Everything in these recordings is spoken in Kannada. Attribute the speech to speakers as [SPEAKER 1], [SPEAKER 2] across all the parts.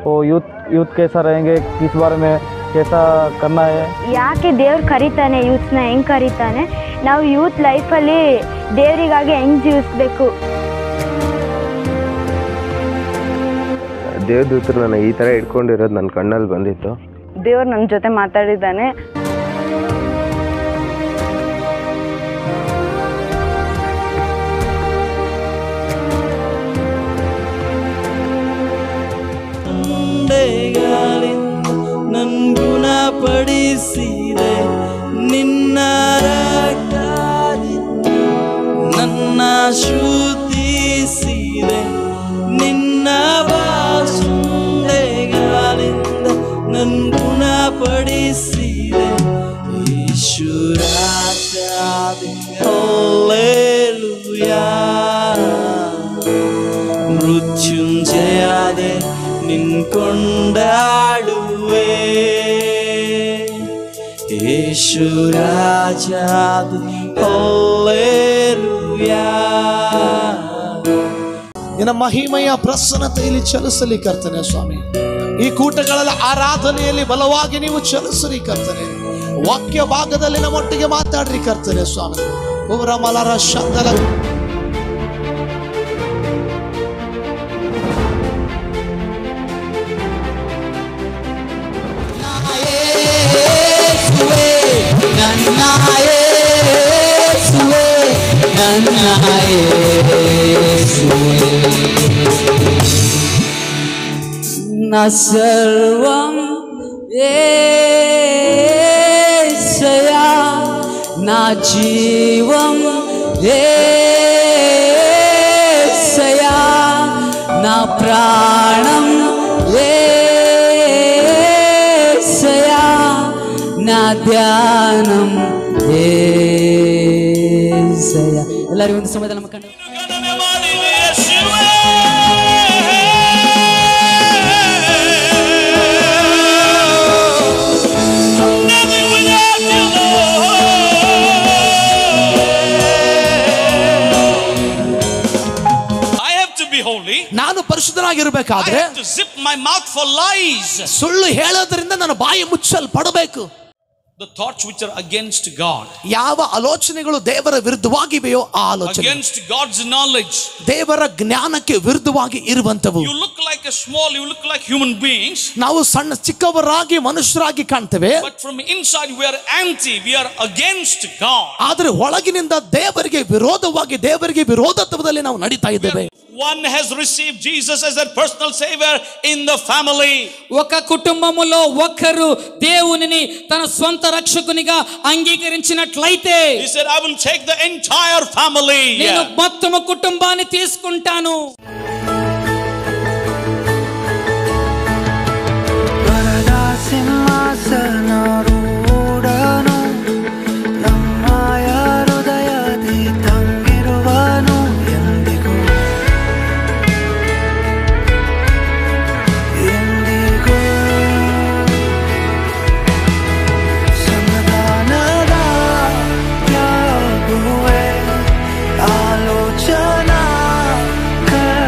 [SPEAKER 1] तो ಯೂತ್ कैसा रहेंगे, किस बारे में कैसा करना है.
[SPEAKER 2] ಯಾಕೆ ದೇವ್ರು ಕರೀತಾನೆ ಯೂತ್ನ, ಹೆಂಗೆ ಕರೀತಾನೆ, ನಾವು ಯೂತ್ ಲೈಫಲ್ಲಿ ದೇವರಿಗಾಗಿ ಹೆಂಗೆ ಜೀವಿಸ್ಬೇಕು.
[SPEAKER 3] ದೇವದೂತರು ನನ್ನ ಈ ಥರ ಇಟ್ಕೊಂಡಿರೋದು ನನ್ನ ಕಣ್ಣಲ್ಲಿ ಬಂದಿತ್ತು.
[SPEAKER 4] ದೇವ್ರು ನನ್ನ ಜೊತೆ ಮಾತಾಡಿದ್ದಾನೆ.
[SPEAKER 5] ನನ್ ಗುಣಪಡಿಸಿದೆ ನಿನ್ನ ರಕ್ತದಿಂದ, ನನ್ನ ಶುದ್ಧಿಸಿದೆ ನಿನ್ನ ಬಾಸುಂಡೆಗಳಿಂದ, ನನ್ ಗುಣಪಡಿಸಿದೆ ಯೇಸು ರಾಜಾದಿ. ಹಲ್ಲೆಲೂಯಾ. ಮೃತ್ಯುಂಜಯಾದೆ ನಿನ್ ಕೊಂಡಾಡುವೆ ಯೇಸು ರಾಜಾದಿ. ಹಲ್ಲೆಲೂಯಾ.
[SPEAKER 6] ನಿನ್ನ ಮಹಿಮೆಯ ಪ್ರಸನ್ನತೆಯಲ್ಲಿ ಚಲಿಸಲಿ ಕರ್ತನೆ ಸ್ವಾಮಿ. ಈ ಕೂಟಗಳಲ್ಲಿ ಆರಾಧನೆಯಲ್ಲಿ ಬಲವಾಗಿ ನೀವು ಚಲಿಸಲಿ ಕರ್ತನೆ. ವಾಕ್ಯ ಭಾಗದಲ್ಲಿ ನಮ್ಮೊಟ್ಟಿಗೆ ಮಾತಾಡ್ರಿ ಕರ್ತನೆ ಸ್ವಾಮಿ. ಊರ ಮಲರ ಶಂದಲ
[SPEAKER 5] నా సర్వం యేసయ్యా, నా జీవం యేసయ్యా, నా ప్రాణం యేసయ్యా, నా ధ్యానం యేసయ్యಾ. ಎಲ್ಲರಿಗೂ ಒಂದು ಸಮಯದಲ್ಲಿ ನಮ್ಮ ಕಣ್ಣು
[SPEAKER 6] ನಾನು ಪರಿಶುದ್ಧನಾಗಿರಬೇಕಾದ್ರೆ ಸುಳ್ಳು ಹೇಳೋದ್ರಿಂದ ನನ್ನ ಬಾಯಿ ಮುಚ್ಚಲ್ಪಡಬೇಕು.
[SPEAKER 7] The thoughts which are against God,
[SPEAKER 6] ಯಾವ ಆಲೋಚನೆಗಳು ದೇವರ ವಿರುದ್ಧವಾಗಿವೆಯೋ ಆ ಆಲೋಚನೆ,
[SPEAKER 7] against God's knowledge,
[SPEAKER 6] ದೇವರ ಜ್ಞಾನಕ್ಕೆ ವಿರುದ್ಧವಾಗಿ ಇರುವಂತವು.
[SPEAKER 7] you look like a small, you look like human beings,
[SPEAKER 6] ನಾವು ಸಣ್ಣ ಚಿಕ್ಕವರಾಗಿ ಮನುಷ್ಯರಾಗಿ ಕಾಣ್ತೇವೆ,
[SPEAKER 7] but from inside we are anti, we are against God.
[SPEAKER 6] ಆದರೆ ಒಳಗಿನಿಂದ ದೇವರಿಗೆ ವಿರೋಧವಾಗಿ, ದೇವರಿಗೆ ವಿರೋಧತ್ವದಲ್ಲಿ ನಾವು ನಡೀತಾ ಇದ್ದೇವೆ.
[SPEAKER 7] One has received Jesus as their personal savior in the family.
[SPEAKER 5] ఒక కుటుంబములో ఒకరు దేవునిని తన స్వంత రక్షకునిగా అంగీకరించినట్లయితే,
[SPEAKER 7] he said, I will take the entire family.
[SPEAKER 5] నేను మొత్తం కుటుంబాన్ని తీసుకుంటాను.
[SPEAKER 8] आलोचना कर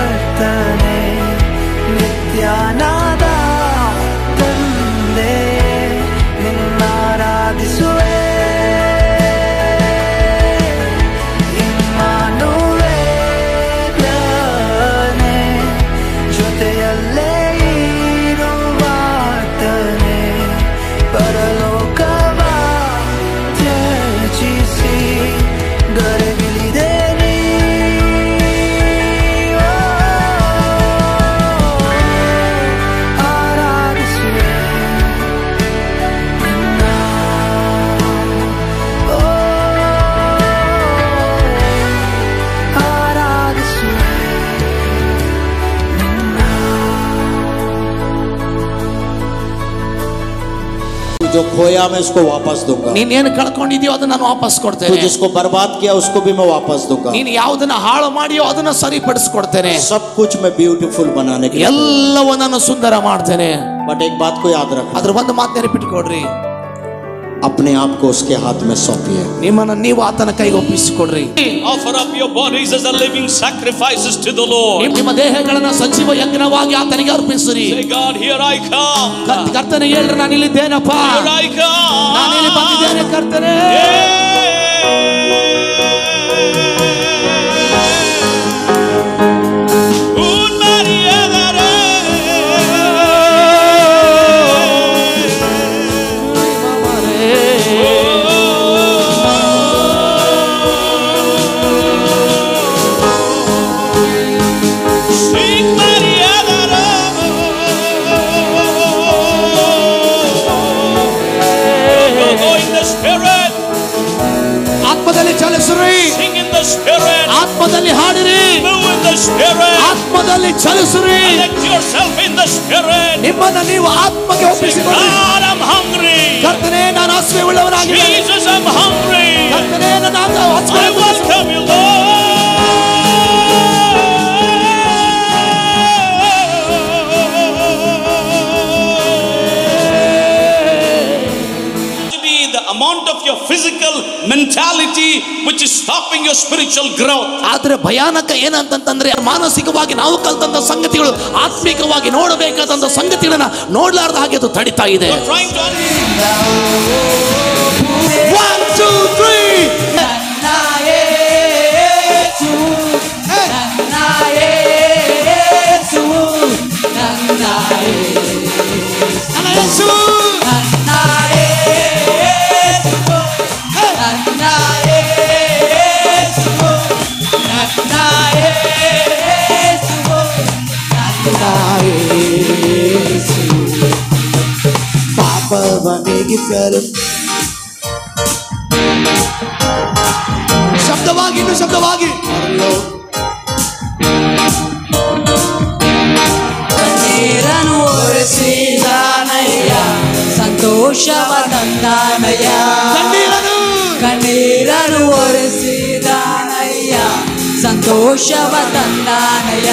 [SPEAKER 8] जो खोया मैं उसको वापस दूंगा,
[SPEAKER 6] ನೀನೇನು ಕಳ್ಕೊಂಡಿದ್ಯೋ ಅದನ್ನ ನಾನು ವಾಪಸ್
[SPEAKER 8] तू
[SPEAKER 6] ಕೊಡ್ತೇನೆ.
[SPEAKER 8] जिसको बर्बाद किया उसको भी मैं वापस दूंगा,
[SPEAKER 6] ನೀನು ಯಾವುದನ್ನ ಹಾಳು ಮಾಡಿಯೋ ಅದನ್ನ ಸರಿಪಡಿಸ್ಕೊಡ್ತೇನೆ.
[SPEAKER 8] सब कुछ मैं ब्यूटीफुल बनाने के लिए,
[SPEAKER 6] ಎಲ್ಲವೂ ನಾನು ಸುಂದರ ಮಾಡ್ತೇನೆ.
[SPEAKER 8] बट एक बात को याद रखना,
[SPEAKER 6] ಅದ್ರ ಒಂದು ಮಾತು ನೆನಪಿಟ್ಕೊಡ್ರಿ,
[SPEAKER 8] अपने आप को उसके हाथ में सौंपिए,
[SPEAKER 6] ನಿಮ್ಮನ್ನ ನೀವು ಆತನ ಕೈಗೆ ಒಪ್ಪಿಸಿಕೊಡ್ರಿ.
[SPEAKER 7] Offer up your bodies as a living sacrifices to the Lord.
[SPEAKER 6] ನಿಮ್ಮ ದೇಹಗಳನ್ನ ಸಜೀವ ಯಜ್ಞವಾಗಿ ಆತನಿಗೆ ಅರ್ಪಿಸಿರಿ.
[SPEAKER 7] Say, God, here I come.
[SPEAKER 6] ಕರ್ತನಿಗೆ ಹೇಳ್ರಿ, ನಾನು ಇಲ್ಲಿದ್ದೇನಪ್ಪ,
[SPEAKER 7] Here I come.
[SPEAKER 6] ನಾನು ಇಲ್ಲಿ ಬಂದಿದ್ದೇನೆ ಕರ್ತನೇ. ಆತ್ಮದಲ್ಲಿ ಚಲಿಸ್ರಿ, ಆತ್ಮದಲ್ಲಿ ಹಾಡಿರಿ, ಆತ್ಮದಲ್ಲಿ ಚಲಿಸ್ರಿ, ನಿಮ್ಮನ್ನ ನೀವು ಆತ್ಮಕ್ಕೆ ಒಪ್ಪಿಸಿಕೊಳ್ಳಿ. ಕರ್ತನೇ, ನಾನು ಹಸಿವೆ ಉಳ್ಳವನಾಗಿದ್ದೇನೆ, ಕರ್ತನೇ, ನನ್ನ
[SPEAKER 7] amount of your physical mentality which is stopping your spiritual growth.
[SPEAKER 6] ಆದ್ರೆ ಭಯಾನಕ ಏನಂತಂದ್ರೆ, ಮಾನಸಿಕವಾಗಿ ನಾವು ಕಲ್ತಂತ ಸಂಗತಿಗಳು ಆತ್ಮಿಕವಾಗಿ ನೋಡಬೇಕಾದಂತ ಸಂಗತಿಗಳನ್ನ ನೋಡ್ಲಾರ್ದ ಹಾಗೆ ಅದು ತಡಿತಾ ಇದೆ. 1 2 3 ಶಬ್ದವಾಗಿ, ಇನ್ನು ಶಬ್ದವಾಗಿ,
[SPEAKER 5] ಕಣ್ಣೀರನ್ನು ಒರೆಸಿದಾನಯ್ಯ, ಸಂತೋಷವ ತಂದಾನಯ್ಯ, ಕಣ್ಣೀರನ್ನು ಒರೆಸಿದಾನಯ್ಯ, ಸಂತೋಷವ ತಂದಾನಯ್ಯ.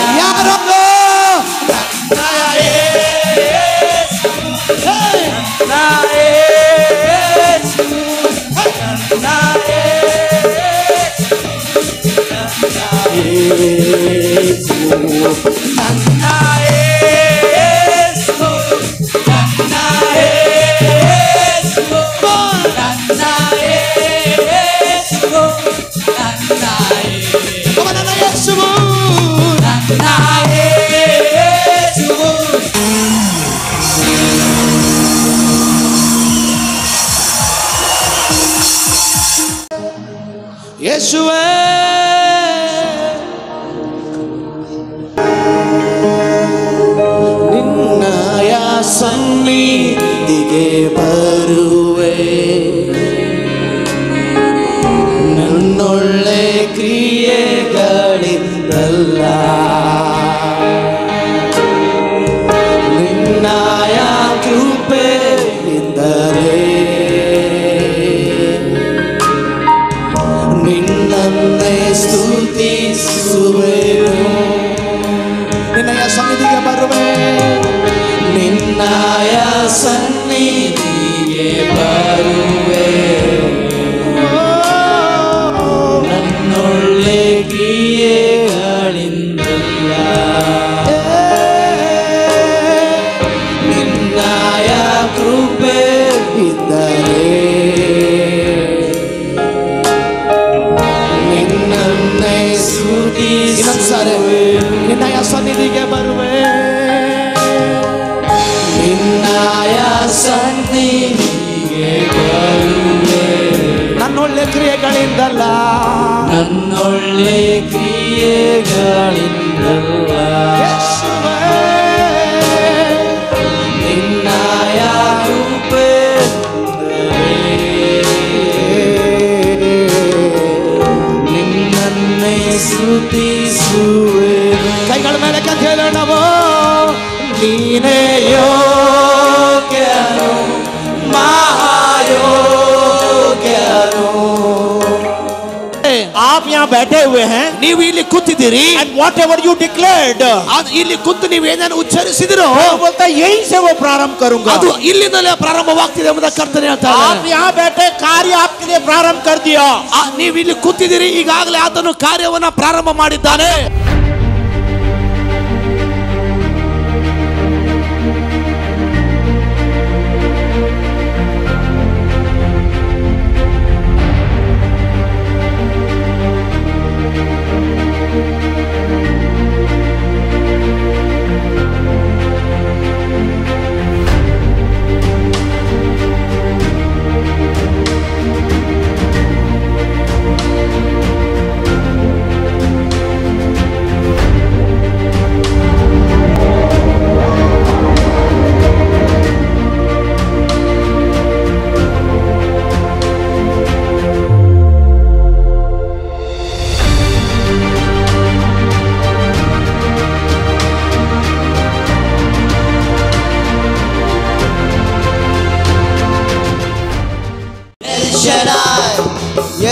[SPEAKER 6] ಯೇಸುವೇ, ನಿನ್ನಯ ಸನ್ನಿಧಿಗೆ ಬರುವೆ, ನನ್ನೊಳ್ಳೆ ಕ್ರಿಯೆಗಳಿಂದಲ್ಲ, ನಿನ್ನಯ ಕೃಪೆಯಿಂದಲೇ ನಿನ್ನನ್ನೇ ಸ್ತುತಿಸುವೆನು. ನಿನ್ನಯ ಸನ್ನಿಧಿಗೆ ಬರುವೆ, ನಿನ್ನಯ ಸನ್ನಿಧಿಗೆ ಬರುವೆ, ನನ್ನೊಳ್ಳೆ ಕ್ರಿಯೆಗಳಿಂದಲ್ಲ, ನಿನ್ನಯ ಕೃಪೆಯಿಂದಲೇ ನಿನ್ನಯ ಸನ್ನಿಧಿಗೆ ಬರುವೆ, ನಿನ್ನಯ ಸನ್ನಿಧಿಗೆ ಬರುವೆ, ನನ್ನೊಳ್ಳೆ ಕ್ರಿಯೆಗಳಿಂದಲ್ಲ, ನನ್ನೊಳ್ಳೆ ಕ್ರಿಯೆಗಳಿಂದಲ್ಲ, ನಿನ್ನಯ ಕೃಪೆ ನಿನ್ನನ್ನೇ ಸ್ತುತಿಸುವೆ. ಕೈಗಳ ಮೇಲೆ ಕಥೆ ಹೇಳೋಣವೋ, ನೀನೇ ಯೋಗ್ಯನು ಮಾ
[SPEAKER 9] आप यहाँ बैठे हुए हैं
[SPEAKER 6] ನೀವು ಇಲ್ಲಿ ಕೂತಿದ್ದೀರಿ
[SPEAKER 9] and whatever you declared
[SPEAKER 6] ಇಲ್ಲಿ ಕೂತು ನೀವು ಏನೇನು ಉಚ್ಚರಿಸಿದಿರೋ
[SPEAKER 9] बोलता है यहीं से वो प्रारंभ करूंगा
[SPEAKER 6] ಅದು ಇಲ್ಲಿಂದಲೇ ಪ್ರಾರಂಭವಾಗ್ತಿದೆ ಎಂಬುದನ್ನು ಕರ್ತನೆ ಹೇಳ್ತಾರೆ
[SPEAKER 9] आप यहाँ बैठे कार्य आपके लिए प्रारंभ कर दिया
[SPEAKER 6] ನೀವು ಇಲ್ಲಿ ಕೂತಿದ್ದೀರಿ ಈಗಾಗಲೇ ಆತನು ಕಾರ್ಯವನ್ನ ಪ್ರಾರಂಭ ಮಾಡಿದ್ದಾನೆ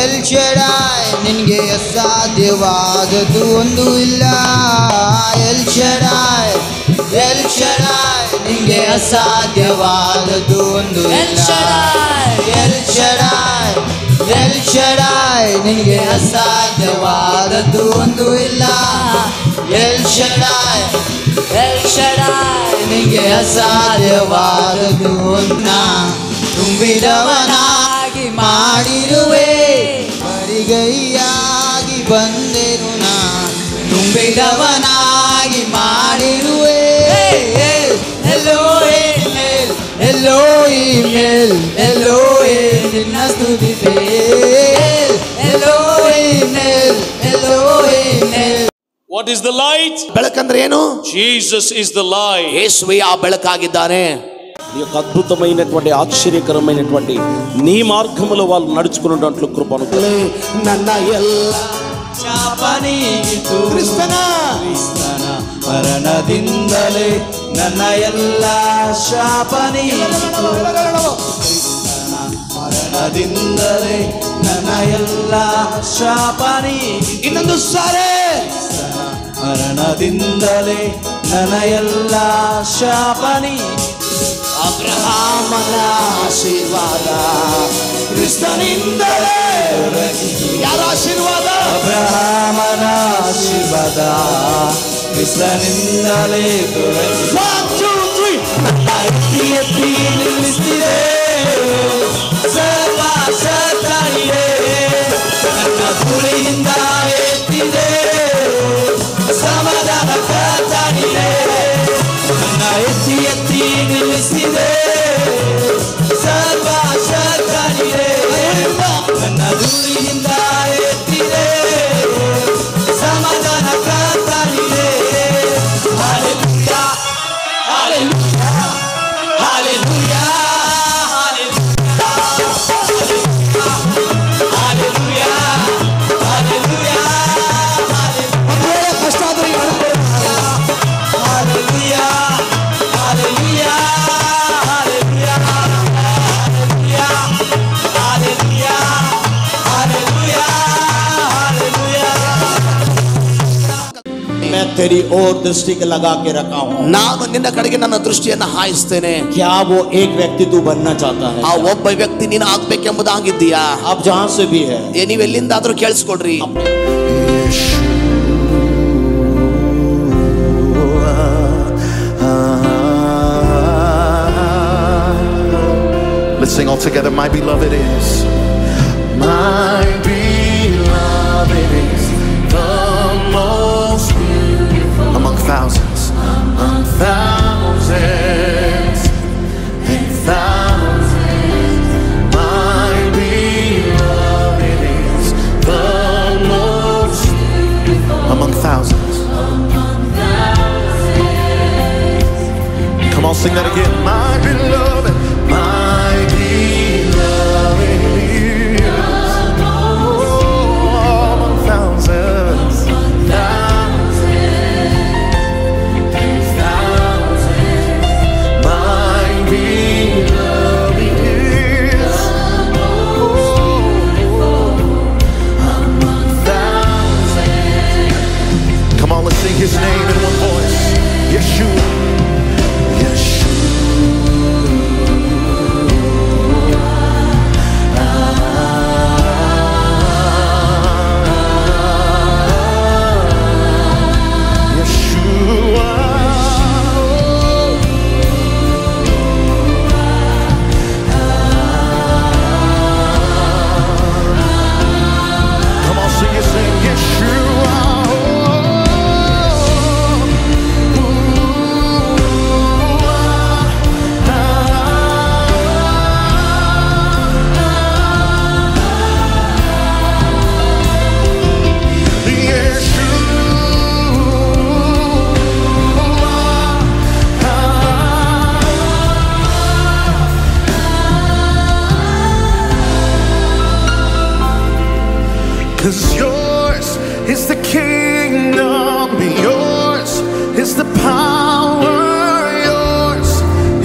[SPEAKER 10] ಎಲ್ ಶಡಾಯ್ ನಿನಗೆ ಅಸಾಧ್ಯವಾದದ್ದು ಒಂದು ಇಲ್ಲ ಎಲ್ ಶಡಾಯ್ ನಿನಗೆ ಅಸಾಧ್ಯವಾದದ್ದು ಒಂದು ಇಲ್ಲ ಎಲ್ ಶಡಾಯ್ ನಿನಗೆ ಅಸಾಧ್ಯವಾದದ್ದು ಒಂದು ಇಲ್ಲ ಎಲ್ ಶಡಾಯ್ ನಿನಗೆ ಅಸಾಧ್ಯವಾದದ್ದು ಒಂದು ತುಂಬಿದವನಾಗಿ ಮಾಡಿರುವೆ ಬರಿಗೈಯಾಗಿ ಬಂದೆನು ನಾ ತುಂಬಿದವನಾಗಿ ಮಾಡಿರುವೆ ಎಲೋಹೀಮೇಲ್ ನಿನ್ನ ಸ್ತುತಿಸೆ ಎಲೋಹೀಮೇಲ್
[SPEAKER 7] What is the light?
[SPEAKER 6] ಬೆಳಕಂದ್ರೆ ಏನು?
[SPEAKER 7] Jesus is the light.
[SPEAKER 6] ಯೇಸುವೇ ಆ ಬೆಳಕಾಗಿದ್ದಾನೆ.
[SPEAKER 11] ఈ యొక్క అద్భుతమైనటువంటి ఆశ్చర్యకరమైనటువంటి నీ మార్గములో వాళ్ళు నడుచుకున్నట్లు కృపను
[SPEAKER 6] ನನ್ನ ಎಲ್ಲ
[SPEAKER 10] ಶಾಪನೀಗಿತು ಕ್ರಿಸ್ತನ ಮರಣದಿಂದಲೇ ನನ್ನ ಎಲ್ಲ ಶಾಪನೀಗಿತು ಕ್ರಿಸ್ತನ ಮರಣದಿಂದಲೇ ನನ್ನ ಎಲ್ಲ ಶಾಪನೀಗಿತು
[SPEAKER 6] ಇನ್ನೊಂದು ಸಾರೆ
[SPEAKER 10] ಮರಣದಿಂದಲೇ ನನ್ನ ಎಲ್ಲ ಶಾಪನೀಗಿತು
[SPEAKER 6] ಅಬ್ರಹಾಮನ ಆಶೀರ್ವಾದ ಕ್ರಿಸ್ತನಿಂದಲೇ ಯಾರ ಆಶೀರ್ವಾದ?
[SPEAKER 10] ಅಬ್ರಹಾಮನ ಆಶೀರ್ವಾದ ಕ್ರಿಸ್ತನಿಂದಲೇ ಎತ್ತಿ ನಿಲ್ಲಿಸಿದೆ ಸರ್ವ ಶಕ್ತನಿಗೆ ನನ್ನ ಗುರಿಯಿಂದ ಎತ್ತಿದೆ ಸಮಾಧಾನ ಕರ್ತನಿಗೆ ನನ್ನ ಎತ್ತಿ ನಿಲ್ಲಿಸಿದೆ ಸರ್ವ ಶಕ್ತನಿಗೆ ನನ್ನ ಗುರಿಯಿಂದ ಎತ್ತಿದೆ ಸಮಾಧಾನ ಕರ್ತನಿಗೆ Hallelujah, hallelujah,
[SPEAKER 9] मैं तेरी ओर दृष्टि लगा के रखा हूँ
[SPEAKER 6] ನಾನು ನಿನ್ನ ಕಡೆಗೆ ನನ್ನ ದೃಷ್ಟಿಯನ್ನು ಹಾಯಿಸ್ತೇನೆ.
[SPEAKER 9] क्या वो एक व्यक्ति तू बनना चाहता है?
[SPEAKER 6] ಆ ಒಬ್ಬ ವ್ಯಕ್ತಿ ನೀನು ಆಗ್ಬೇಕೆಂಬುದಾಗಿದ್ದೀಯಾ?
[SPEAKER 9] आप जहाँ से भी है
[SPEAKER 6] ನೀವು ಎಲ್ಲಿಂದಾದ್ರೂ ಕೇಳಿಸ್ಕೊಡ್ರಿ.
[SPEAKER 12] Let's sing all together. My beloved is, my beloved is the most beautiful among thousands, among thousands and thousands. My beloved is the most beautiful among thousands. Come on, sing that again. My beloved. My beloved is among thousands, thousands, thousands. My beloved is among thousands. 'Cause yours is the kingdom, yours is the power, yours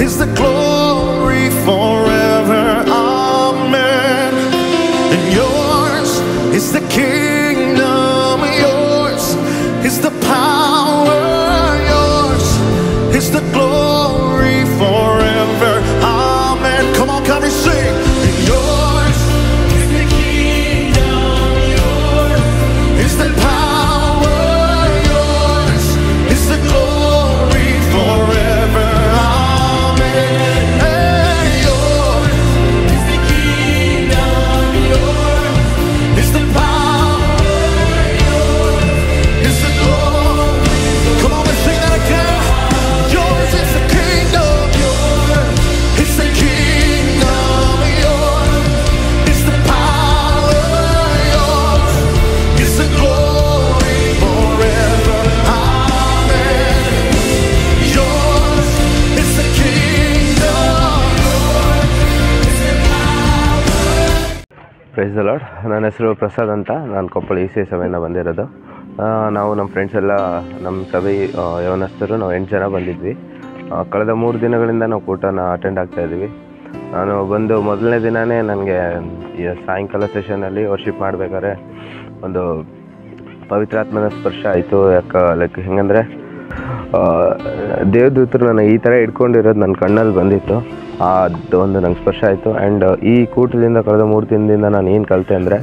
[SPEAKER 12] is the glory forever. Amen. And yours is the kingdom, yours is the power, yours is the glory forever. Amen. Come on, can we sing? And yours is the kingdom, yours is the power, yours is the glory forever. Amen. And yours is the kingdom, yours is the power, yours is the glory. Come on, let's sing that again. Yours is the kingdom, yours is the kingdom, yours is the power, yours is the glory forever. Amen. Yours is the kingdom, yours is the power.
[SPEAKER 3] Praise the lord. ನನ್ನ ಹೆಸರು ಪ್ರಸಾದ್ ಅಂತ. ನಾನು ಕೊಪ್ಪಳ ECA ಸಭೆಯಿಂದ ಬಂದಿರೋದು. ನಾವು ನಮ್ಮ ಫ್ರೆಂಡ್ಸ್ ಎಲ್ಲ ನಮ್ಮ ಸಭೆ ಯವನಸ್ಥರು ನಾವು 8 ಜನ ಬಂದಿದ್ವಿ. ಕಳೆದ 3 ದಿನಗಳಿಂದ ನಾವು ಕೂಟನ ಅಟೆಂಡ್ ಆಗ್ತಾಯಿದ್ವಿ. ನಾನು ಬಂದು ಮೊದಲನೇ ದಿನವೇ ನನಗೆ ಸಾಯಂಕಾಲ ಸೆಷನಲ್ಲಿ ವರ್ಷಿಪ್ ಮಾಡಬೇಕಾದ್ರೆ ಒಂದು ಪವಿತ್ರಾತ್ಮನ ಸ್ಪರ್ಶ ಆಯಿತು. ಲೈಕ್ ಹೆಂಗಂದರೆ ದೇವದೂತರು ನಾನು ಈ ಥರ ಇಟ್ಕೊಂಡಿರೋದು ನನ್ನ ಕಣ್ಣಲ್ಲಿ ಬಂದಿತ್ತು. ಅದು ಒಂದು ನಂಗೆ ಸ್ಪರ್ಶ ಆಯಿತು. ಆ್ಯಂಡ್ ಈ ಕೂಟದಿಂದ ಕಳೆದ 3 ದಿನದಿಂದ ನಾನು ಏನು ಕಲಿತೆ ಅಂದರೆ,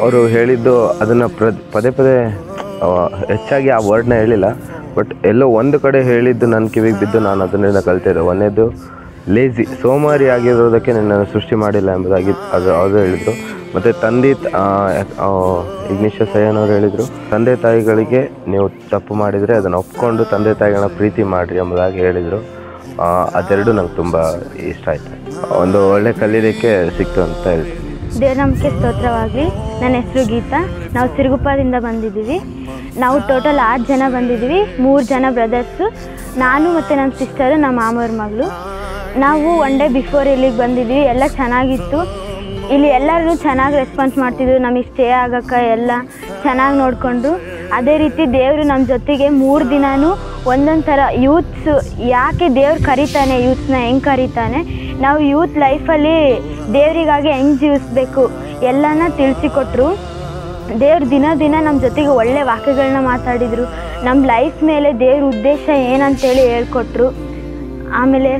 [SPEAKER 3] ಅವರು ಹೇಳಿದ್ದು ಅದನ್ನು ಪದೇ ಪದೇ ಹೆಚ್ಚಾಗಿ ಆ ವರ್ಡ್ನ ಹೇಳಿಲ್ಲ, ಬಟ್ ಎಲ್ಲೋ ಒಂದು ಕಡೆ ಹೇಳಿದ್ದು ನನ್ನ ಕಿವಿಗೆ ಬಿದ್ದು ನಾನು ಅದರಿಂದ ಕಲಿತಿದ್ದೆ. ಒಂದೇದು ಲೇಜಿ, ಸೋಮಾರಿ ಆಗಿರೋದಕ್ಕೆ ನನ್ನನ್ನು ಸೃಷ್ಟಿ ಮಾಡಿಲ್ಲ ಎಂಬುದಾಗಿ ಅದು ಹೇಳಿದರು. ಮತ್ತು ಇಗ್ನಿಷಿಯಸ್ ಅಯ್ಯನವ್ರು ಹೇಳಿದರು, ತಂದೆ ತಾಯಿಗಳಿಗೆ ನೀವು ತಪ್ಪು ಮಾಡಿದರೆ ಅದನ್ನು ಒಪ್ಕೊಂಡು ತಂದೆ ತಾಯಿಗಳನ್ನ ಪ್ರೀತಿ ಮಾಡಿರಿ ಎಂಬುದಾಗಿ ಹೇಳಿದರು. ಅದೆರಡು ನಂಗೆ ತುಂಬ ಇಷ್ಟ ಆಯಿತು. ಒಂದು ಒಳ್ಳೆ ಕಲೀಲಿಕ್ಕೆ ಸಿಕ್ತು ಅಂತ ಹೇಳ್ತೀನಿ.
[SPEAKER 2] ದೇವ್ರ ನಂಬಿಕೆ ಸ್ತೋತ್ರವಾಗಲಿ. ನನ್ನ ಹೆಸರು ಗೀತಾ. ನಾವು ಸಿರುಗುಪ್ಪದಿಂದ ಬಂದಿದ್ದೀವಿ. ನಾವು ಟೋಟಲ್ 8 ಜನ ಬಂದಿದ್ದೀವಿ. 3 ಜನ ಬ್ರದರ್ಸು, ನಾನು ಮತ್ತು ನನ್ನ ಸಿಸ್ಟರು, ನಮ್ಮ ಮಾಮವ್ರ ಮಗಳು. ನಾವು 1 ಡೇ ಬಿಫೋರ್ ಇಲ್ಲಿಗೆ ಬಂದಿದ್ವಿ. ಎಲ್ಲ ಚೆನ್ನಾಗಿತ್ತು. ಇಲ್ಲಿ ಎಲ್ಲರೂ ಚೆನ್ನಾಗಿ ರೆಸ್ಪಾನ್ಸ್ ಮಾಡ್ತಿದ್ರು. ನಮಗೆ ಸ್ಟೇ ಆಗೋಕ್ಕೆ ಎಲ್ಲ ಚೆನ್ನಾಗಿ ನೋಡಿಕೊಂಡ್ರು. ಅದೇ ರೀತಿ ದೇವರು ನಮ್ಮ ಜೊತೆಗೆ 3 ದಿನವೂ ಒಂದೊಂದು ಥರ ಯೂತ್ಸು ಯಾಕೆ ದೇವ್ರು ಕರೀತಾನೆ, ಯೂತ್ಸ್ನ ಹೆಂಗೆ ಕರೀತಾನೆ, ನಾವು ಯೂತ್ ಲೈಫಲ್ಲಿ ದೇವರಿಗಾಗಿ ಹೆಂಗೆ ಜೀವಿಸ್ಬೇಕು ಎಲ್ಲನ ತಿಳಿಸಿಕೊಟ್ರು. ದೇವ್ರು ದಿನ ನಮ್ಮ ಜೊತೆಗೆ ಒಳ್ಳೆ ವಾಕ್ಯಗಳನ್ನ ಮಾತಾಡಿದರು. ನಮ್ಮ ಲೈಫ್ ಮೇಲೆ ದೇವ್ರ ಉದ್ದೇಶ ಏನಂತೇಳಿ ಹೇಳ್ಕೊಟ್ರು. ಆಮೇಲೆ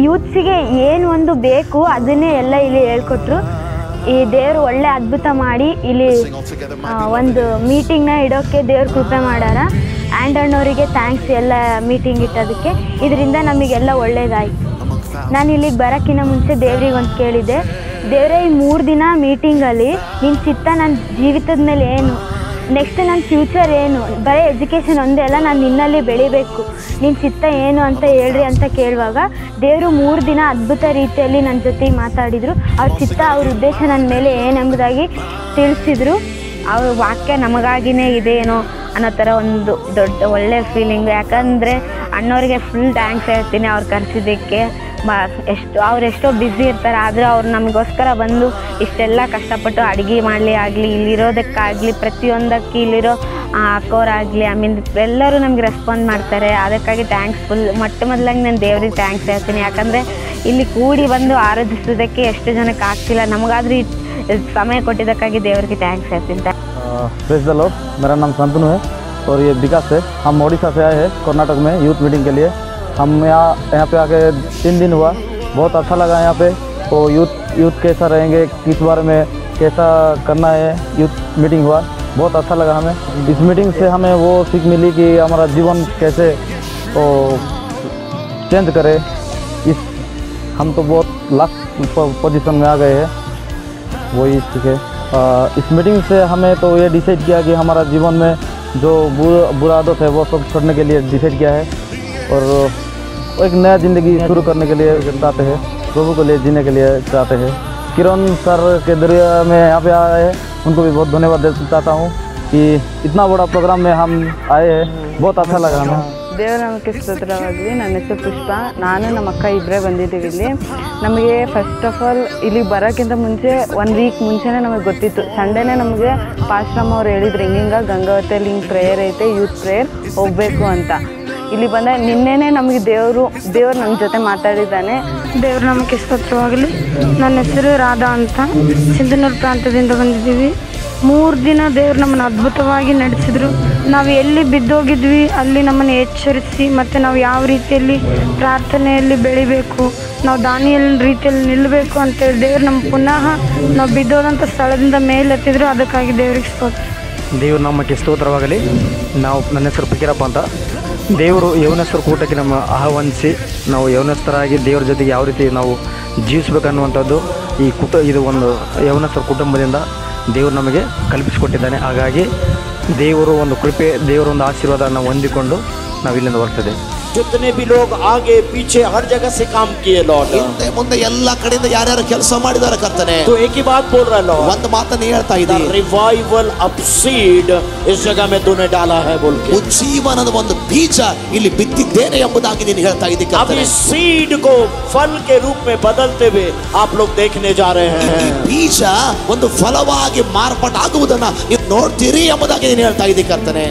[SPEAKER 2] ಯೂತ್ಸಿಗೆ ಏನು ಒಂದು ಬೇಕು ಅದನ್ನೇ ಎಲ್ಲ ಇಲ್ಲಿ ಹೇಳ್ಕೊಟ್ರು. ಈ ದೇವರು ಒಳ್ಳೆ ಅದ್ಭುತ ಮಾಡಿ ಇಲ್ಲಿ ಒಂದು ಮೀಟಿಂಗ್ನ ಇಡೋಕ್ಕೆ ದೇವ್ರ ಕೃಪೆ ಮಾಡ್ಯಾರ. ಆ್ಯಂಡಣ್ಣವರಿಗೆ ಥ್ಯಾಂಕ್ಸ್ ಎಲ್ಲ ಮೀಟಿಂಗ್ ಇಟ್ಟೋದಕ್ಕೆ. ಇದರಿಂದ ನಮಗೆಲ್ಲ ಒಳ್ಳೇದಾಯಿತು. ನಾನು ಇಲ್ಲಿಗೆ ಬರೋಕ್ಕಿಂತ ಮುಂಚೆ ದೇವ್ರಿಗೆ ಒಂದು ಕೇಳಿದ್ದೆ, ದೇವರೇ ಈ 3 ದಿನ ಮೀಟಿಂಗಲ್ಲಿ ನಿನ್ನ ಚಿತ್ತ ನನ್ನ ಜೀವಿತದ ಮೇಲೆ ಏನು, ನೆಕ್ಸ್ಟ್ ನನ್ನ ಫ್ಯೂಚರ್ ಏನು, ಬರೀ ಎಜುಕೇಷನ್ ಒಂದೇ ಅಲ್ಲ, ನಾನು ನಿನ್ನಲ್ಲಿ ಬೆಳಿಬೇಕು, ನಿನ್ನ ಚಿತ್ತ ಏನು ಅಂತ ಹೇಳ್ರಿ ಅಂತ ಕೇಳುವಾಗ ದೇವರು 3 ದಿನ ಅದ್ಭುತ ರೀತಿಯಲ್ಲಿ ನನ್ನ ಜೊತೆಗೆ ಮಾತಾಡಿದರು. ಅವ್ರ ಚಿತ್ತ, ಅವ್ರ ಉದ್ದೇಶ ನನ್ನ ಮೇಲೆ ಏನೆಂಬುದಾಗಿ ತಿಳಿಸಿದರು. ಅವ್ರ ವಾಕ್ಯ ನಮಗಾಗಿಯೇ ಇದೇನೋ ಅನ್ನೋ ಥರ ಒಂದು ದೊಡ್ಡ ಒಳ್ಳೆ ಫೀಲಿಂಗು. ಯಾಕಂದರೆ ಅಣ್ಣವ್ರಿಗೆ ಫುಲ್ ಥ್ಯಾಂಕ್ಸ್ ಹೇಳ್ತೀನಿ ಅವ್ರು ಕರೆಸಿದ್ದಕ್ಕೆ. ಅವರೆಷ್ಟೋ ಬ್ಯುಸಿ ಇರ್ತಾರೆ, ಆದರೂ ಅವ್ರು ನಮಗೋಸ್ಕರ ಬಂದು ಇಷ್ಟೆಲ್ಲ ಕಷ್ಟಪಟ್ಟು ಅಡುಗೆ ಮಾಡಲಿ ಆಗಲಿ, ಇಲ್ಲಿರೋದಕ್ಕಾಗಲಿ, ಪ್ರತಿಯೊಂದಕ್ಕೆ ಇಲ್ಲಿರೋ ಅಕ್ಕವರಾಗಲಿ, ಎಲ್ಲರೂ ನಮ್ಗೆ ರೆಸ್ಪಾಂಡ್ ಮಾಡ್ತಾರೆ. ಅದಕ್ಕಾಗಿ ಥ್ಯಾಂಕ್ಸ್ ಫುಲ್. ಮೊದಲಾಗಿ ನಾನು ದೇವ್ರಿಗೆ ಥ್ಯಾಂಕ್ಸ್ ಹೇಳ್ತೀನಿ. ಯಾಕಂದರೆ ಇಲ್ಲಿ ಕೂಡಿ ಬಂದು ಆರಾಧಿಸೋದಕ್ಕೆ ಎಷ್ಟು ಜನಕ್ಕೆ ಆಗ್ತಿಲ್ಲ, ನಮಗಾದ್ರೂ समय ಕೊಟ್ಟಿದ್ದಕ್ಕಾಗಿ ದೇವರಿಗೆ ಥ್ಯಾಂಕ್ಸ್ ಹೇಳ್ತೀನಿ.
[SPEAKER 1] Praise the Lord. मेरा नाम शांतनु है और ये विकास है। हम ओडिशा से आए हैं कर्नाटक में यूथ मीटिंग के लिए। हम यहाँ पे आके 3 दिन हुआ, बहुत अच्छा लगा यहाँ पे। तो यूथ कैसा रहेंगे, किस बारे में कैसा करना है, यूथ मीटिंग हुआ, बहुत अच्छा लगा हमें। इस मीटिंग से हमें वो सीख मिली कि हमारा जीवन कैसे चेंज करे। हम तो बहुत लास्ट पोजीशन में आ गए हैं, वही सीखे। इस मीटिंग से हमें तो ये डिसाइड किया कि हमारा जीवन में जो बुरा आदत है वो सब छोड़ने के लिए डिसाइड किया है और एक नया ज़िंदगी शुरू करने के लिए चाहते हैं, प्रभु के लिए जीने के लिए चाहते हैं। किरण सर के जरिए में यहाँ पे आए हैं, उनको भी बहुत धन्यवाद देना चाहता हूँ कि इतना बड़ा प्रोग्राम में हम आए हैं, बहुत अच्छा लगा हमें।
[SPEAKER 4] ದೇವರ ನಾಮಕ್ಕೆ ಸ್ತೋತ್ರವಾಗಲಿ. ನನ್ನ ಹೆಸರು ಪುಷ್ಪ. ನಾನು ನಮ್ಮ ಅಕ್ಕ ಇಬ್ಬರೇ ಬಂದಿದ್ದೀವಿ ಇಲ್ಲಿ. ನಮಗೆ ಫಸ್ಟ್ ಆಫ್ ಆಲ್ ಇಲ್ಲಿ ಬರೋಕ್ಕಿಂತ ಮುಂಚೆ 1 ವೀಕ್ ಮುಂಚೆನೇ ನಮಗೆ ಗೊತ್ತಿತ್ತು. ಸಂಡೇನೇ ನಮಗೆ ಪಾಶ್ರಮ ಅವ್ರು ಹೇಳಿದ್ರು ಹಿಂಗೆ ಗಂಗಾವತಿಯಲ್ಲಿ ಹಿಂಗೆ ಪ್ರೇಯರ್ ಐತೆ, ಯೂತ್ ಪ್ರೇಯರ್ ಹೋಗಬೇಕು ಅಂತ. ಇಲ್ಲಿ ಬಂದ ನಿನ್ನೆನೇ ನಮಗೆ ದೇವರು ನಮ್ಮ ಜೊತೆ ಮಾತಾಡಿದ್ದಾನೆ.
[SPEAKER 2] ದೇವ್ರ ನಾಮಕ್ಕೆ ಸ್ತೋತ್ರವಾಗಲಿ. ನನ್ನ ಹೆಸರು ರಾಧಾ ಅಂತ, ಸಿಂಧನೂರು ಪ್ರಾಂತ್ಯದಿಂದ ಬಂದಿದ್ದೀವಿ. 3 ದಿನ ದೇವ್ರು ನಮ್ಮನ್ನು ಅದ್ಭುತವಾಗಿ ನಡೆಸಿದ್ರು. ನಾವು ಎಲ್ಲಿ ಬಿದ್ದೋಗಿದ್ವಿ ಅಲ್ಲಿ ನಮ್ಮನ್ನು ಎಚ್ಚರಿಸಿ, ಮತ್ತು ನಾವು ಯಾವ ರೀತಿಯಲ್ಲಿ ಪ್ರಾರ್ಥನೆಯಲ್ಲಿ ಬೆಳಿಬೇಕು, ನಾವು ದಾನಿಯಲ್ ರೀತಿಯಲ್ಲಿ ನಿಲ್ಲಬೇಕು ಅಂತೇಳಿ ದೇವ್ರು ನಮ್ಮ ಪುನಃ ನಾವು ಬಿದ್ದೋದಂಥ ಸ್ಥಳದಿಂದ ಮೇಲೆತ್ತಿದ್ರು. ಅದಕ್ಕಾಗಿ ದೇವ್ರಿಗೆ ಸ್ತೋತ್ರ.
[SPEAKER 1] ದೇವ್ರ ನಾಮಕ್ಕೆ ಸ್ತೋತ್ರವಾಗಲಿ. ನನ್ನ ಹೆಸರು ಫಕೀರಪ್ಪ ಅಂತ. ದೇವರು ಯೌವನಸ್ಥರ ಕೂಟಕ್ಕೆ ನಮ್ಮ ಆಹ್ವಾನಿಸಿ ನಾವು ಯೌವನಸ್ಥರಾಗಿ ದೇವ್ರ ಜೊತೆಗೆ ಯಾವ ರೀತಿ ನಾವು ಜೀವಿಸಬೇಕನ್ನುವಂಥದ್ದು ಇದು ಒಂದು ಯೌವನಸ್ಥರ ಕುಟುಂಬದಿಂದ ದೇವರು ನಮಗೆ ಕಲ್ಪಿಸಿಕೊಟ್ಟಿದ್ದಾನೆ. ಹಾಗಾಗಿ ದೇವರು ಒಂದು ಕೃಪೆ, ದೇವರ ಒಂದು ಆಶೀರ್ವಾದ ನಾವು ಹೊಂದಿಕೊಂಡು ನಾವು ಇಲ್ಲಿಂದ ಬರ್ತದೆ.
[SPEAKER 9] जितने भी लोग आगे पीछे हर जगह से काम किए लॉर्ड,
[SPEAKER 6] ಹಿಂದೆ ಮುಂದೆ ಎಲ್ಲ ಕಡೆಯಿಂದ ಯಾರ್ಯಾರು ಕೆಲಸ ಮಾಡಿದಾರೆ ಕರ್ತನೆ.
[SPEAKER 9] तो एक ही बात बोल रहा है लॉर्ड,
[SPEAKER 6] ಒಂದು ಮಾತನ್ನ ಹೇಳ್ತಾ ಇದ್ದೀನಿ,
[SPEAKER 9] रिवाइवल ऑफ सीड इस जगह में तूने डाला है बोल के.
[SPEAKER 6] ಉಜ್ಜೀವನದ ಒಂದು ಬೀಜ ಇಲ್ಲಿ ಬಿತ್ತಿದ್ದೇನೆ ಎಂಬುದಾಗಿ ನೀನು ಹೇಳ್ತಾ ಇದ್ದೀಯ ಕರ್ತನೆ.
[SPEAKER 9] अभी सीड को फल के रूप में बदलते हुए आप लोग देखने जा रहे हैं.
[SPEAKER 6] ಈ ಬೀಜ ಒಂದು ಫಲವಾಗಿ ಮಾರ್ಪಾಟಾಗುವುದನ್ನ ನೀವು ನೋಡ್ತೀರಿ ಎಂಬುದಾಗಿ ನೀನು ಹೇಳ್ತಾ ಇದ್ದೀಯ ಕರ್ತನೆ.